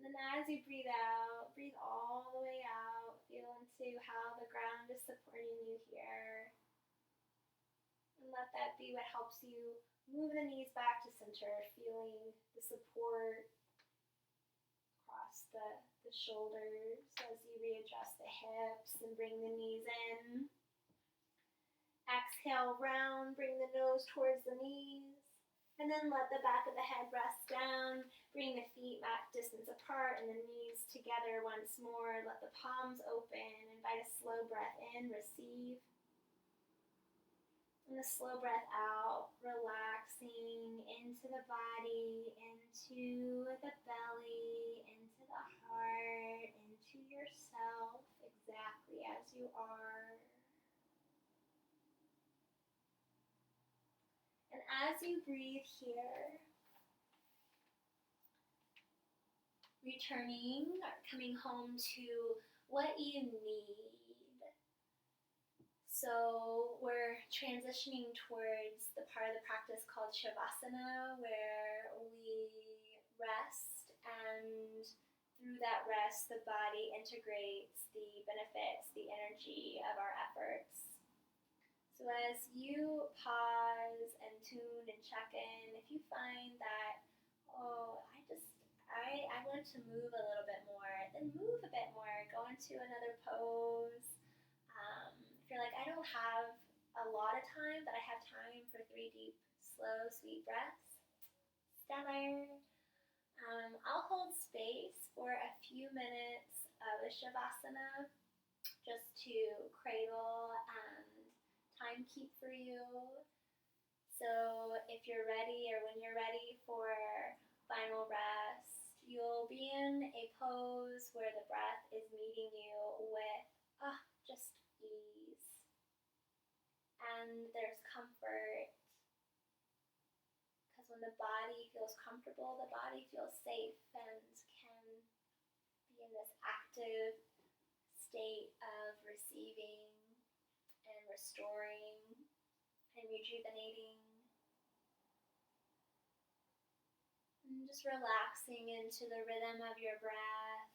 And then as you breathe out, breathe all the way out. Feel into how the ground is supporting you here. And let that be what helps you move the knees back to center, feeling the support across the shoulders as you readjust the hips and bring the knees in. Exhale, round, bring the nose towards the knees. And then let the back of the head rest down. Bring the feet mat distance apart and the knees together once more. Let the palms open. Invite a slow breath in, receive. And the slow breath out, relaxing into the body, into the belly, into the heart, into yourself, exactly as you are. And as you breathe here, returning, coming home to what you need. So we're transitioning towards the part of the practice called Shavasana, where we rest, and through that rest, the body integrates the benefits, the energy of our efforts. So as you pause and tune and check in, if you find that, I want to move a little bit more, then move a bit more. Go into another pose. If you're like, I don't have a lot of time, but I have time for 3 deep, slow, sweet breaths, stellar. I'll hold space for a few minutes of a Shavasana just to cradle and time keep for you. So if you're ready, or when you're ready for final rest, you'll be in a pose where the breath is meeting you with just ease. And there's comfort, because when the body feels comfortable, the body feels safe and can be in this active state of receiving and restoring and rejuvenating. And just relaxing into the rhythm of your breath,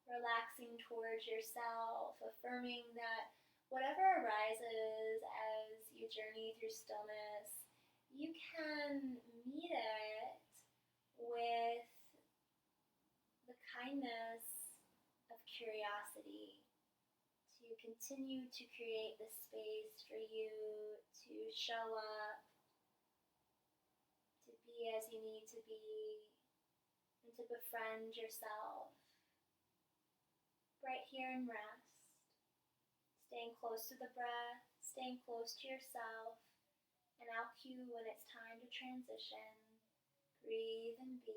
relaxing towards yourself, affirming that whatever arises as you journey through stillness, you can meet it with the kindness of curiosity, to continue to create the space for you to show up, to be as you need to be, and to befriend yourself right here in rest, staying close to the breath, staying close to yourself, and I'll cue when it's time to transition. Breathe and be.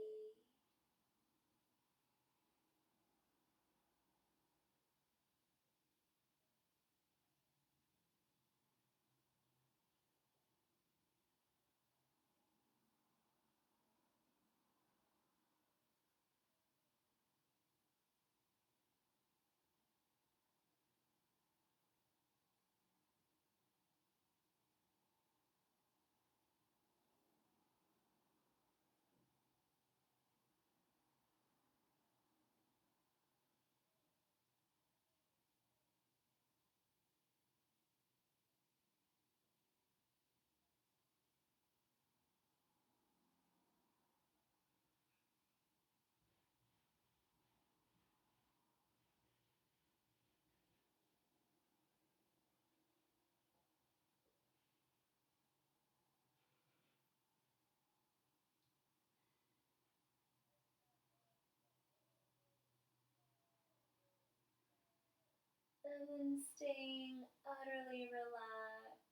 And then staying utterly relaxed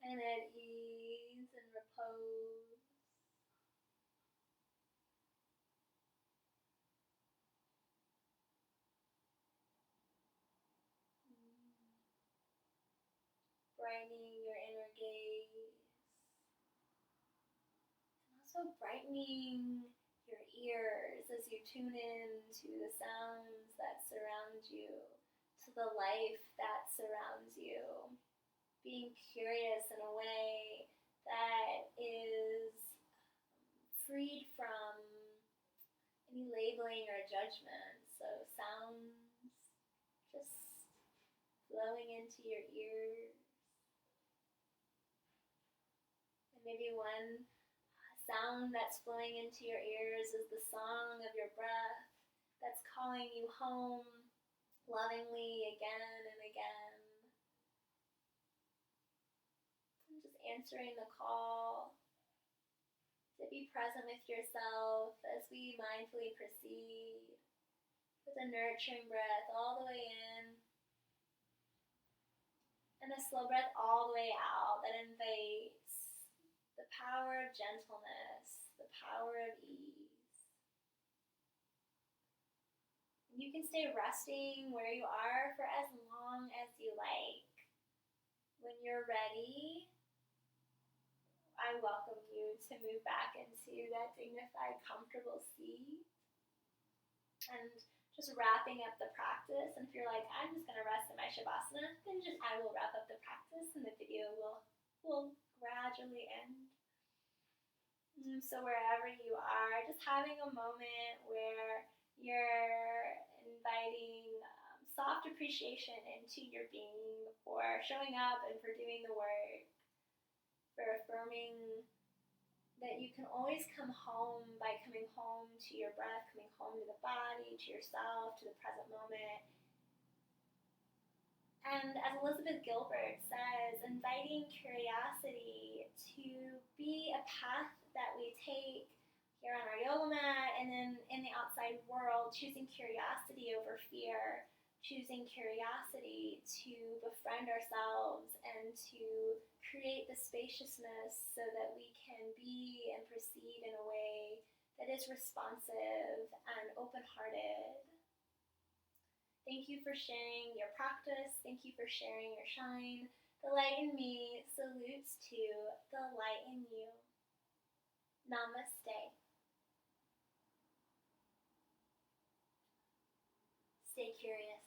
and at ease and repose. Brightening your inner gaze. And also brightening your ears as you tune in to the sounds that surround you, to the life that surrounds you. Being curious in a way that is freed from any labeling or judgment. So sounds just flowing into your ears. And maybe one sound that's flowing into your ears is the song of your breath that's calling you home lovingly again and again. And just answering the call to be present with yourself as we mindfully proceed with a nurturing breath all the way in and a slow breath all the way out that invites the power of gentleness, the power of ease. You can stay resting where you are for as long as you like. When you're ready, I welcome you to move back into that dignified, comfortable seat. And just wrapping up the practice. And if you're like, I'm just going to rest in my Shavasana, then I will wrap up the practice and the video will gradually end. So wherever you are, just having a moment where you're inviting soft appreciation into your being for showing up and for doing the work, for affirming that you can always come home by coming home to your breath, coming home to the body, to yourself, to the present moment. And as Elizabeth Gilbert says, inviting curiosity to be a path that we take here on our yoga mat and then in the outside world, choosing curiosity over fear, choosing curiosity to befriend ourselves and to create the spaciousness so that we can be and proceed in a way that is responsive and open-hearted. Thank you for sharing your practice. Thank you for sharing your shine. The light in me salutes to the light in you. Namaste. Stay curious.